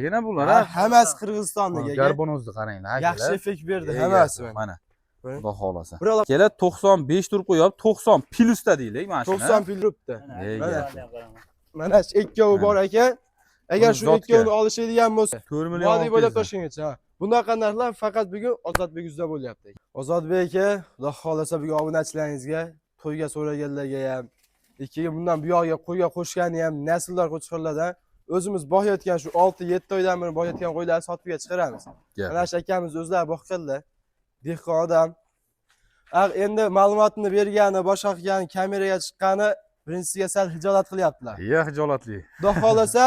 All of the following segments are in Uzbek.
Yana bular ha. Hammasi Qirg'izistonda aka. Garbonozni qaranglar. Yaxshi effekt berdi hammasi. Mana. Xudo xolasa. Birolar Kela 95 tur qo'yib 90 plusda deylik mana shuni. 90 pul turibdi. Mana shu ikkovi bor aka. Agar shu ikkovini olishadigan bo'lsa, 4 million. vodiy bo'lib toshgangacha. Bunaqa narxlar faqat bugun Ozodbek uzda bo'lyapti. Ozodbek aka, Xudo xolasa bugun obunachilaringizga, to'yga so'raganlarga ham, ikkiga bundan bu yoqqa qo'yga qo'shgani ham nasllar qo'chqorlardan o'zimiz boyayotgan shu 6-7 oydan beri boyayotgan qo'ylarni sotibga chiqaramiz. Mana shu akamiz o'zlari boqqanlar. Dehqon odam. Endi ma'lumotni bergani, boshqa qilgani, kameraga chiqqani birinchisiga sal hijolat qilyaptilar. Hijolatli. Xudo xolasa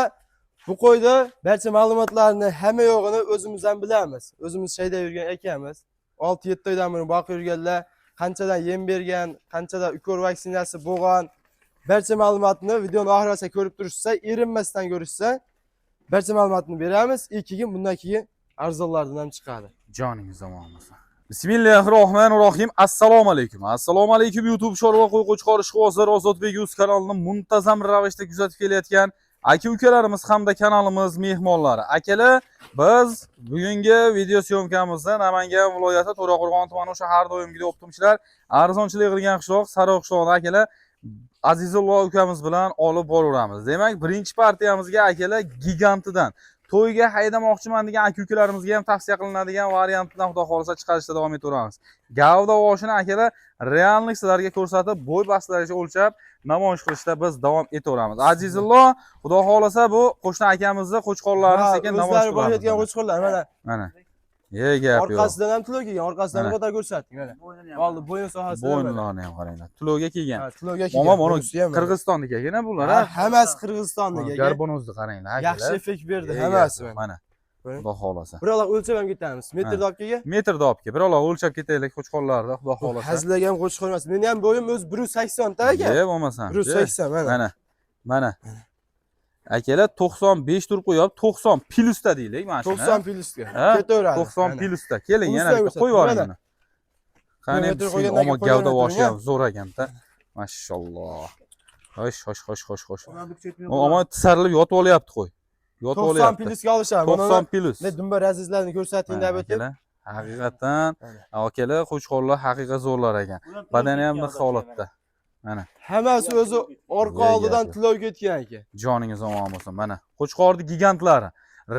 bu qo'yda barcha ma'lumotlarni hamma yo'g'ini o'zimizdan bilamiz. O'zimiz shayda yurgan akamiz. 6-7 oydan beri boqib yurganlar, qanchadan yem bergan, qanchadan ukor vaksinasi bo'lgan, barcha ma'lumotni videoni oxirigacha ko'rib turishsa, erinmasdan ko'rishsa, barcha ma'lumotni beramiz. Ikkiga bundan keyin arzonlardan ham chiqadi. Joningiz omon bo'lsin. Bismillahirrohmanirrohim. Assalomu alaykum. Assalomu alaykum YouTube chorva qo'y qo'chqor ishqibozlar Ozodbek Uz kanalini muntazam ravishda kuzatib kelayotgan aka-ukalarimiz hamda kanalimiz mehmonlari. Akalar, biz bugungi video syomkamizda Namangan viloyati To'raqo'rg'on tumani o'sha har doimgidek optimchilar arzonchilik qilgan qishloq Sariqishloqda akalar Azizullo ukamiz bilan olib boraveramiz. Demak, birinchi partiyamizga akalar gigantidan to'yga haydamoqchiman degan aka-ukalarimizga ham tavsiya qilinadigan variantdan xudo xolisa chiqarishda davom etaveramiz. Gavda oshini akalar reallik sizlarga ko'rsatib, bo'y bastlargacha o'lchab namoyish qilishda biz davom etaveramiz. Azizullo, xudo xolisa bu qo'shni akamizni qo'chqorlarini sekin namoyish qilamiz. Bo'layotgan qo'chqorlar mana. Gap yo'q. Orqasidan ham tulo kelgan, orqasidan qadar ko'rsating mana. Oldi bo'yin sohasida. Bo'yinlarni ham qaranglar. Tuloga kelgan. Ha, tuloga kelgan. Mana Qirg'izistondagi ekan bular. Hammasi Qirg'izistondagi. Garbonozni qaranglar. Yaxshi effekt berdi hammasi. Mana. Xudo xolasa. Birolar o'lchab ham ketamiz. Metrda olib kelgan. Metrda olib kel. Birolar o'lchab ketaylik qo'chqorlarda, xudo xolasa. Hazlagan qo'chqor emas. Meni ham bo'yim o'z 180 ta aka. Bo'lmasam. 180 mana. Mana. Akalar 95 tur qo'yib 90 plusda deylik mana shuni. 90 plusga. Ketaveradi. 90 plusda. Keling, yana bitta qo'yib yuboring buni. Qani omma gavda boshi ham zo'r ekanda. Mashalloh. Xo'sh. Omma tisarilib yotib olyapti qo'y. Yotib olyapti. 90 plusga olishadi. 90 plus. Ne dumba razizlarni ko'rsating deb o'tib. Haqiqatan akalar qo'chqorlar haqiqat zo'rlar ekan. Badani ham nix holatda. Mana. Hammasi o'zi orqa oldidan tilov ketgan aka. Joningiz omon bo'lsin. Mana qo'chqorning gigantlari.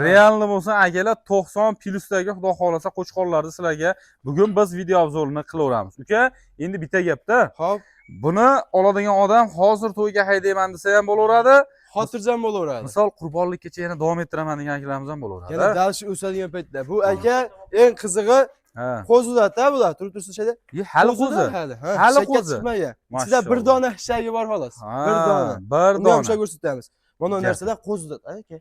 Realni bo'lsa akalar 90 plusdagi xudo xolasa qo'chqorlarni sizlarga bugun biz video obzorini qilaveramiz. Uka, endi bitta gapda. Xo'p. Buni oladigan odam hozir to'yga haydayman desa ham bo'laveradi. Xotirjam bo'laveradi. Misol qurbonlikkacha yana davom ettiraman degan akalarimiz ham bo'laveradi. Yana dalshi o'sadigan paytda. Bu aka eng qizig'i qo'zida bular. Turib-tursa shayda. Hali qo'zi. Hali qo'zi. Ichida bir dona hishagi bor xolos. Bir dona. Bir dona. O'sha ko'rsatamiz. Mana narsalar qo'zida aka.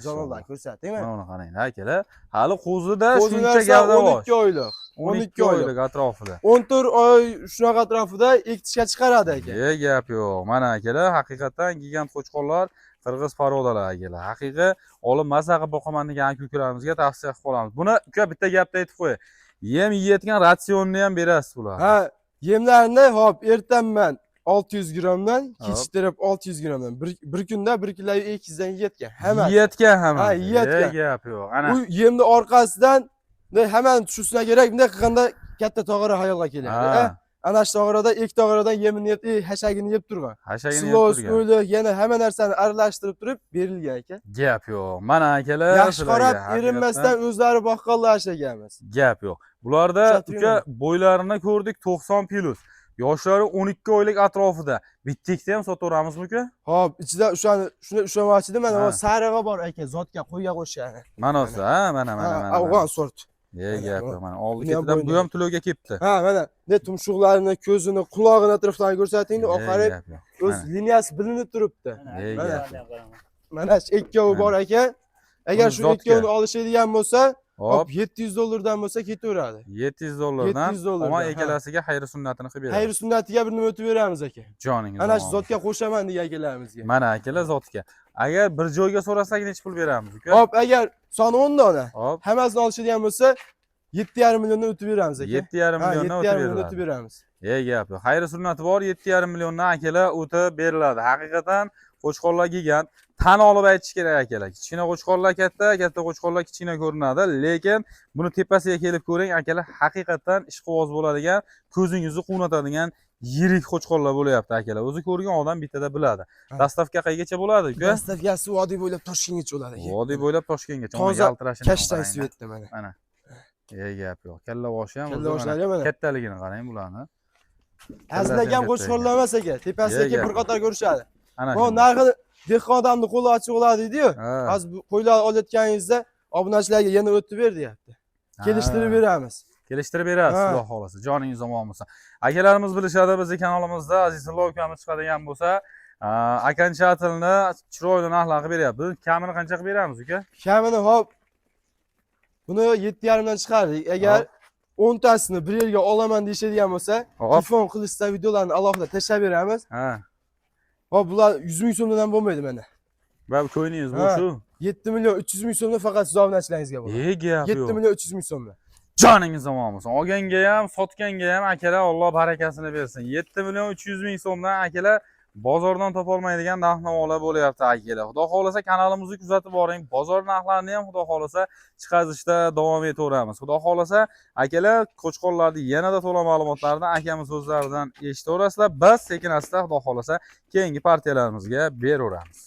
Jonlar ko'rsatingmi? Mana qaranglar akalar. Hali qo'zida shuncha gavda bor. 12 oylik. 12 oylik atrofida. 14 oy shunaqa atrofida ekitishga chiqaradi aka. Gap yo'q. Mana akalar, haqiqatan gigant qo'chqorlar, qirg'iz parodalar akalar. Haqiqiy olib maza qilib boqaman degan aka-ukalarimizga tavsiya qilib qolamiz. Buni uka bitta gapda aytib qo'y. Yem yeyotgan ratsionni ham berasiz bular. Ha, yemlarni hop ertanman 600 grammdan, kechtirib 600 grammdan. Bir kunda 1 kilo 200 dan yeyotgan. Hamma. Yeyotgan hamma. Ha, yeyotgan. Gap yo'q. Ana. Bu yemni orqasidan hamma tushunsa kerak, bunday qilganda katta tog'ora hayolga keladi. Ana shu tog'orada, ek tog'oradan yemini yeb, hashagini yeb turgan. Hashagini yeb turgan. Silos, o'yli, yana hamma narsani aralashtirib turib berilgan aka. Gap yo'q. Mana akalar, yaxshi qarab erinmasdan o'zlari boqqanlar ashagamiz. Gap yo'q. Bularda uka bo'ylarini ko'rdik 90 plus. Yoshlari 12 oylik atrofida. Bittikda ham sotaveramizmi uka? Xo'p, ichida shuni ushlamoqchida mana bu sarig'i bor aka, zotga qo'yga qo'shgan. Mana o'zi, mana. Afg'on sort. Gap yo'q, mana oldi ketidan bu ham tuloga kelibdi. Ha, mana ne tumshuqlarini, ko'zini, qulog'ini atrofdan ko'rsatingni, oqarib o'z liniyasi bilinib turibdi. Mana shu ikkovi bor aka. Agar shu ikkovini olishadigan bo'lsa, hop $700 bo'lsa ketaveradi. $700. Ammo ekalasiga xayr sunnatini qilib beradi. Xayr sunnatiga bir nima o'tib beramiz aka. Joningiz. Ana shu zotga qo'shaman degan akalarimizga. Mana akalar zotga. Agar bir joyga so'rasak necha pul beramiz uka? Hop, agar soni 10 dona. Hammasini olishadigan bo'lsa 7,5 milliondan o'tib beramiz aka. 7,5 milliondan o'tib beramiz. Gap yo'q. Xayr sunnati bor, 7,5 milliondan akalar o'tib beriladi. Haqiqatan qo'chqorlar kelgan. Tan olib aytish kerak akalar. Kichkina qo'chqorlar katta, katta qo'chqorlar kichkina ko'rinadi, lekin buni tepasiga kelib ko'ring akalar, haqiqatan ishqiboz bo'ladigan, ko'zingizni quvnatadigan yirik qo'chqorlar bo'layapti akalar. O'zi ko'rgan odam bittada biladi. Dastavka qaygacha bo'ladi uka? Dastavkasi vodiy bo'ylab Toshkentgacha bo'ladi aka. Vodiy bo'ylab Toshkentgacha. Toza yaltirashini kashtan qarang. svetda mana. Mana. Gap yo'q. Kalla boshi ham Kalla boshlari mana. kattaligini qarang bularni. Azlagan qo'chqorlar emas aka. Tepasiga kelib bir qator ko'rishadi. Ana Bu narxi dehqon odamni qo'li ochiq bo'ladi deydi-yu. Ha. Hozir qo'ylar olayotganingizda obunachilarga yana o'tib ber deyapti. Kelishtirib beramiz. Kelishtirib berasiz, Ha. Xudo xolasa. Joningiz omon bo'lsin. Akalarimiz bilishadi, bizning kanalimizda Azizullo ukamiz chiqadigan bo'lsa, akani chatilni chiroyli narxlarga beryapti. Kamini qancha qilib beramiz uka? Kamini hop buni 7,5 dan chiqardik. Agar 10 tasini bir yerga olaman deyishadigan bo'lsa, Hop. telefon qilishsa videolarni alohida tashlab beramiz. Ha. Hop bular 100 ming so'mdan bo'lmaydi mana. Va ko'yningiz bu Ha. shu. 7 million 300 ming so'mdan faqat siz obunachilaringizga bo'ladi. Gap 7 yo'q. million 300 ming so'mdan. Joningiz omon bo'lsin. Olganga ham, sotganga ham akalar Alloh barakasini bersin. 7 million 300 ming so'mdan akalar bozordan topolmaydigan narx-navolar bo'lyapti akalar. Xudo xolasa kanalimizni kuzatib boring. Bozor narxlarini ham xudo xolasa chiqazishda davom etaveramiz. Xudo xolasa akalar qo'chqorlarni yanada to'liq ma'lumotlarni akamiz so'zlaridan eshitaverasizlar. Biz sekin-asta xudo xolasa keyingi partiyalarimizga beraveramiz.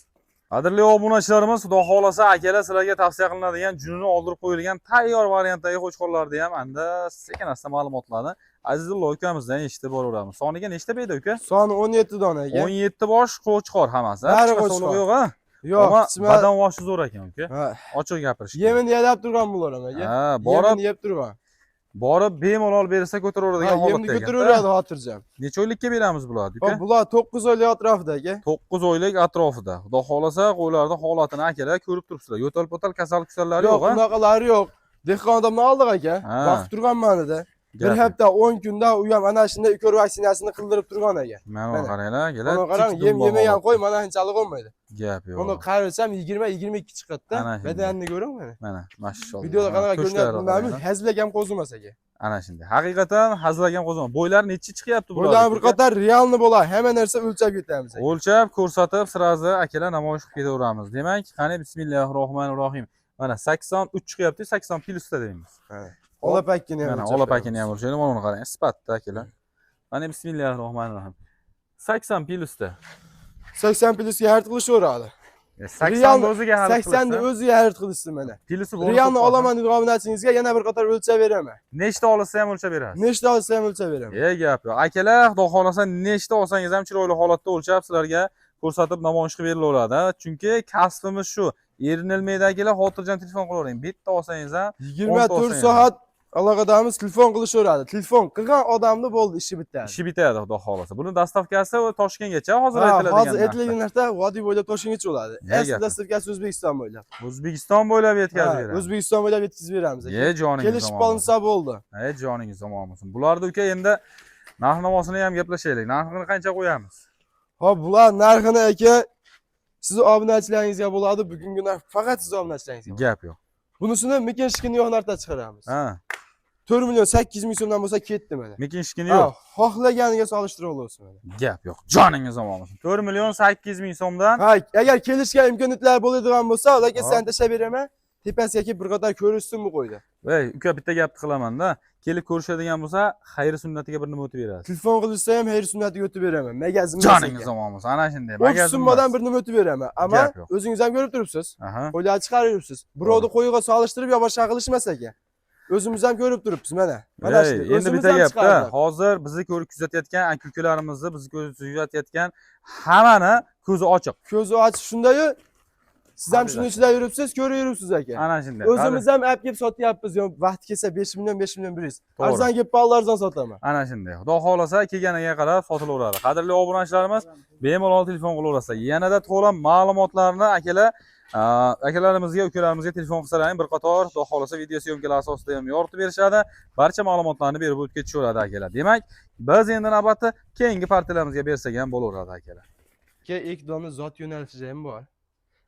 Qadrli obunachilarimiz, xudo xolasa akalar sizlarga tavsiya qilinadigan junini oldirib qo'yilgan tayyor variantdagi qo'chqorlarni ham anda sekin-asta ma'lumotlarni Azizullo ukamizdan eshitib boraveramiz. Soniga nechta berdi uka? Soni 17 dona aka. 17 bosh qo'chqor hammasi. Bari Boshqa qo'chqor. sog'lig'i yo'q, ha? Yo'q, Ammo qismat. badan voshi zo'r ekan uka. Ha. Ochiq gapirish. Yemini yalab turgan bular ham aka. Ha, Yemini yeb turgan. borib bemalol bersa ko'taraveradigan Yemni holatda ekan. ko'taraveradi xotirjam. Necha oylikka beramiz bularni uka? Hop bular 9 oylik atrofida aka. 9 oylik atrofida. Xudo xolasa qo'ylarning holatini akalar ko'rib turibsizlar. Yo'tal-potal kasallik-kusallari Yo'q, yo'q, ha? bunaqalari yo'q. Dehqon odamdan oldik aka. Ha. Vaqt turganman edi. Bir hafta 10 kunda u ham ana shunday ukor vaksinasini qildirib turgan aka. Mana qaranglar, akalar. Mana qarang, yem yemagan qo'y mana shunchalik olmaydi. Gap yo'q. Uni qarasam 20-22 chiqadi-da. Ana shunday. Badanni ko'ring mana. Mana, mashalloh. Videoda qanaqa Ko'shlar ko'rinyapti bilmayman. Hazilagam qo'zimas aka. Ana shunday. Haqiqatan hazilgan qo'zon. Bo'ylar nechi chiqyapti bular? Bular bir qator realni bo'ladi. Hamma narsa o'lchab ketamiz aka. O'lchab, ko'rsatib, sirazi akalar namoyish qilib ketaveramiz. Demak, qani bismillahir-rohmanir-rohim. Mana 83 chiqyapti, 80 plyusda deymiz. Olapakkini ham. Mana olapakini ham o'lchaydi, mana uni qarang, sifatda akalar. Mana bismillahir-rohmanir-rohim. 80 plyusda. 80 plyusga hard qilishaveradi. 80 da o'ziga hal 80 da o'ziga hard qilishsin mana. Plyusi bor. Realni olaman deb obunachiingizga yana bir qator o'lchab beraman. Nechta olsa ham o'lchab berasiz. Nechta olsa ham o'lchab beraman. Gap yo'q. Akalar, xudo xolasa nechta olsangiz ham chiroyli holatda o'lchab sizlarga ko'rsatib namoyish qilib berilaveradi. Chunki kasbimiz shu. Erinilmaydigilar xotirjam telefon qilavering. Bitta olsangiz ham 24 soat aloqadamiz telefon qilishaveradi. Telefon qilgan odamni bo'ldi, ishi bitadi. ishi bitadi xudo xolasa. Buni dastavkasi Toshkentgacha hozir Ha, aytiladigan. hozir aytilgan narsa vodiy bo'ylab Toshkentgacha bo'ladi. Asli dastavkasi O'zbekiston bo'ylab. O'zbekiston bo'ylab yetkazib beramiz. O'zbekiston bo'ylab yetkazib beramiz. Joningiz Kelishib omon qolinsa bo'ldi. bo'lsin. Joningiz omon bo'lsin. Bularni uka endi narx-navosini ham gaplashaylik. Narxini qancha qo'yamiz? Hop, bular narxini aka siz obunachilaringizga bo'ladi. Bugungi narx faqat siz obunachilaringizga. Gap yo'q. Bunisini Mekenshkini yo'q narxda chiqaramiz. Ha. 4 million 800 ming so'mdan bo'lsa ketdi mana. Mekinshkini Ha, yo'q. xohlaganiga solishtirib olasiz mana. Gap yo'q. Joningiz omon bo'lsin. 4 million 800 ming so'mdan. Ha, agar kelishgan imkoniyatlar bo'ladigan bo'lsa, ularga sen tashlab beraman. Tepasiga kelib bir qator ko'rishsinmi qo'ydi. Voy, uka bitta gapni qilaman-da. Kelib ko'rishadigan bo'lsa, xayr sunnatiga bir nima o'tib berasiz. Telefon qilishsa ham hayr sunnatiga o'tib beraman. Magazin Joningiz omon bo'lsin. Ana shunday. magazin summadan bir nima o'tib beraman. Ammo Gap yo'q. o'zingiz ham ko'rib turibsiz. Aha. Qo'ylar chiqarib yuribsiz. Birovni qo'yiga solishtirib yo boshqa qilishmas ekan. O'zimiz ham ko'rib turibmiz mana. Mana shu. Endi bitta gapda, hozir bizni ko'rib kuzatayotgan aka-ukalarimizni, bizni kuzatayotgan hammani ko'zi ochiq. Ko'zi ochiq shunday-yu. Siz ham shuni ichida yuribsiz, ko'rib yuribsiz aka. Ana shunday. O'zimiz ham olib kelib sotyapmiz. Yo, vaqt kelsa 5 million 100. Arzon kelib arzon sotaman. Ana shunday. Xudo xolasa kelganiga qarab sotilaveradi. Qadrli obunachilarimiz, bemalol telefon qilaverasizlar. Yanada to'liq ma'lumotlarni akalarimizga, ukalarimizga telefon qilsalaring bir qator xudo xolasa video syomkalar asosida ham yoritib berishadi. Barcha ma'lumotlarni berib o'tib ketishaveradi akalar. Demak, biz endi navbatda keyingi partiyalarimizga bersak ham bo'laveradi akalar. Ilk dona zot yo'nalishi ham bor.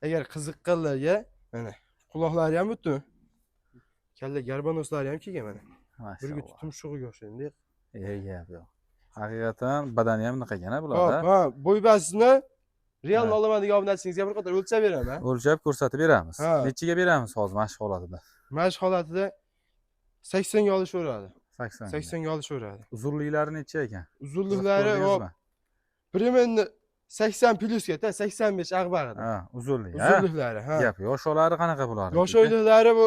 Agar qiziqqanlarga mana quloqlari ham butun. Kalla garbanoslari ham kelgan mana. Birga tumshug'iga o'xshaydi. Gap yo'q. Haqiqatan badani ham naqagan bularda. Ha, bo'ybasini Realni Ha. olaman degan obunachingizga bir qator o'lchab beraman. O'lchab ko'rsatib beramiz. Ha. Nechiga beramiz hozir mashq holatida? Mashq holatida 80 ga olishaveradi. 80. 80 ga olishaveradi. Uzunliklari necha ekan? Uzunliklari Ko'rdingizmi? примерно 80 plusga, 85 ag'barida. Ha, uzunlik. Ha. Uzunliklari, ha. Gap, yosh oylari qanaqa bo'ladi? Yosh oyliklari bu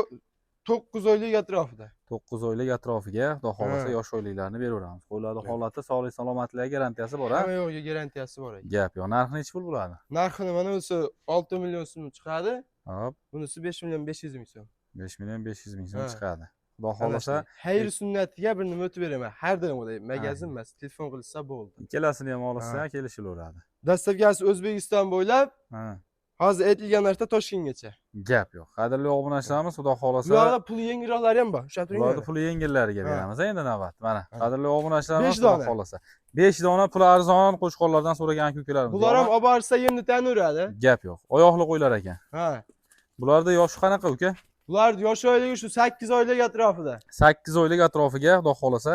9 oylik atrofida. 9 oylik atrofiga, xudo xolasa Ha. yosh oyliklarni beraveramiz. Qo'ylarning holati, sog'lik salomatligiga garantiyasi bor, ha? Hamma yo'g'iga garantiyasi bor ekan. Gap yo'q. Narxi necha pul bo'ladi? Narxini mana o'zi 6 million so'm chiqadi. Hop, Bunisi 5 million 500 ming so'm. 5 million 500 ming so'm Ha. chiqadi. Xudo xolasa, xayr sunnatiga bir nima o'tib beraman. Har doim o'day, magazin emas, telefon qilsa bo'ldi. ikkalasini ham olsa Ha. kelishilaveradi. Dastavkasi O'zbekiston bo'ylab, Ha. hozir aytilgan narxda Toshkentgacha. Gap yo'q. Qadrli obunachilarimiz, xudo xolasa, Bularda puli yengilroqlari ham bor. Ushlab turing. ularni puli yengillariga Ha. beramiz endi navbat. Mana, Ha. qadrli obunachilarimiz, 5 xudo dona. xolasa. 5 dona puli arzon qo'shqonlardan so'ragan ukalarimiz. Bular ham olib borsa yemni tanaveradi. Gap yo'q. Oyoqli qo'ylar ekan. Ha. Bularda yoshi qanaqa uka? Bular yosh oyligi shu 8 oylik atrofida. 8 oylik atrofiga, xudo xolasa,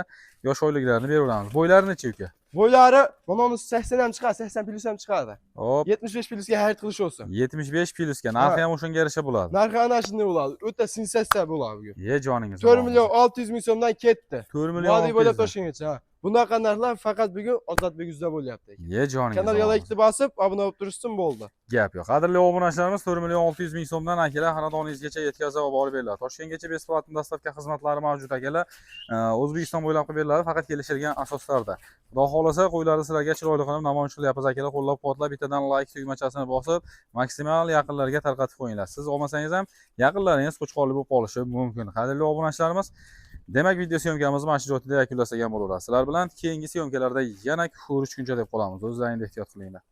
yosh oyliklarni beraveramiz. Bo'ylari necha uka? Bo'ylari mana unisi 80 ham chiqadi, 80 plus ham chiqadi. Hop, 75 plusga xarid qilish olsin. 75 plyusga. Narxi ham o'shanga yarasha bo'ladi. Narxi ana shunday bo'ladi. O'ta sensatsiya bo'ladi bugun. Ye joningiz. 4 million 600 ming so'mdan ketdi. 4 million. Vodiy bo'ylab Toshkentgacha. Ha. Bunaqa narxlar faqat bugun Ozodbek uzda bo'lyapti. Ye joningiz. Kanalga like bosib, obuna bo'lib turishsin bo'ldi. Gap yo'q. Qadrli obunachilarimiz 4 million 600 ming so'mdan akalar xonadoningizgacha yetkazib olib beriladi. Toshkentgacha beplatni dastavka xizmatlari mavjud akalar. O'zbekiston bo'ylab qilib beriladi, faqat kelishilgan asoslarda. Xudo xolasa qo'ylarni sizlarga chiroyli qilib namoyish qilyapmiz akalar. Qo'llab-quvvatlab bittadan like tugmachasini bosib, maksimal yaqinlarga tarqatib qo'yinglar. Siz olmasangiz ham yaqinlaringiz qo'chqorli bo'lib qolishi mumkin. Qadrli obunachilarimiz, demak video syomkamizni mana shu joyda yakunlasak ham bo'laveradi. Sizlar bilan keyingi syomkalarda yana ko'rishguncha deb qolamiz. O'zlaringizni ehtiyot qilinglar.